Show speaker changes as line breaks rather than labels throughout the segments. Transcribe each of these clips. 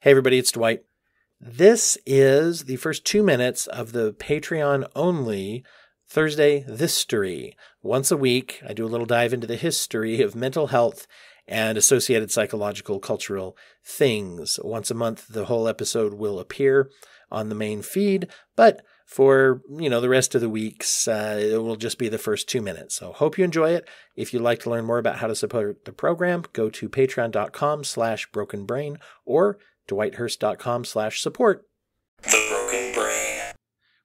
Hey everybody, it's Dwight. This is the first 2 minutes of the Patreon-only Thursday Thistory. Once a week, I do a little dive into the history of mental health and associated psychological cultural things. Once a month, the whole episode will appear on the main feed, but for, the rest of the weeks, it will just be the first 2 minutes. So hope you enjoy it. If you'd like to learn more about how to support the program, go to patreon.com/brokenbrain or dwighthurst.com/support.
The Broken Brain.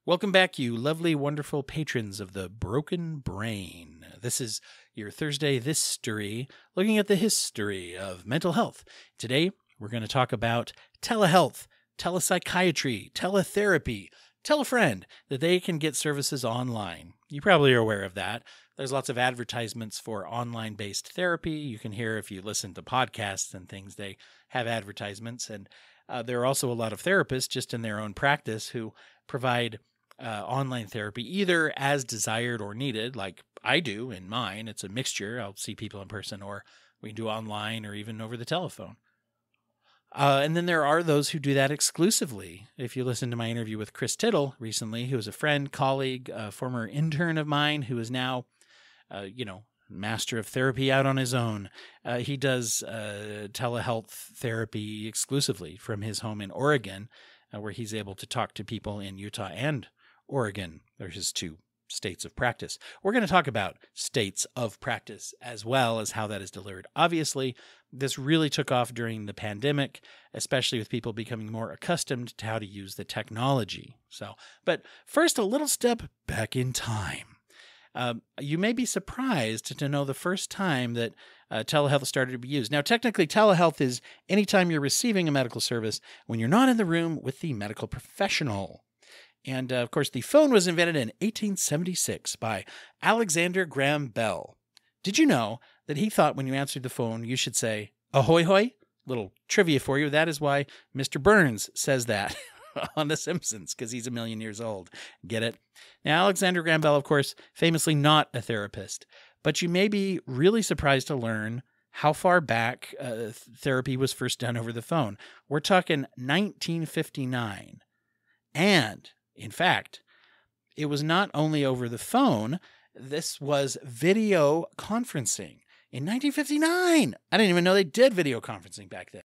Welcome back, you lovely, wonderful patrons of the Broken Brain. This is your Thursday Thistory, looking at the history of mental health. Today, we're going to talk about telehealth, telepsychiatry, teletherapy. Tell a friend that they can get services online. You probably are aware of that. There's lots of advertisements for online-based therapy. You can hear if you listen to podcasts and things, they have advertisements. And there are also a lot of therapists just in their own practice who provide online therapy either as desired or needed, like I do in mine. It's a mixture. I'll see people in person, or we can do online or even over the telephone. And then there are those who do that exclusively. If you listen to my interview with Chris Tittle recently, who is a friend, colleague, former intern of mine, who is now, master of therapy out on his own. He does telehealth therapy exclusively from his home in Oregon, where he's able to talk to people in Utah and Oregon. They're his two states of practice. We're going to talk about states of practice as well as how that is delivered. Obviously, this really took off during the pandemic, especially with people becoming more accustomed to how to use the technology. But first, a little step back in time. You may be surprised to know the first time that telehealth started to be used. Now, technically, telehealth is anytime you're receiving a medical service when you're not in the room with the medical professional. And, of course, the phone was invented in 1876 by Alexander Graham Bell. Did you know that he thought when you answered the phone, you should say, ahoy hoy? Little trivia for you. That is why Mr. Burns says that on The Simpsons, because he's a million years old. Get it? Now, Alexander Graham Bell, of course, famously not a therapist, but you may be really surprised to learn how far back therapy was first done over the phone. We're talking 1959. And in fact, it was not only over the phone, this was video conferencing in 1959. I didn't even know they did video conferencing back then.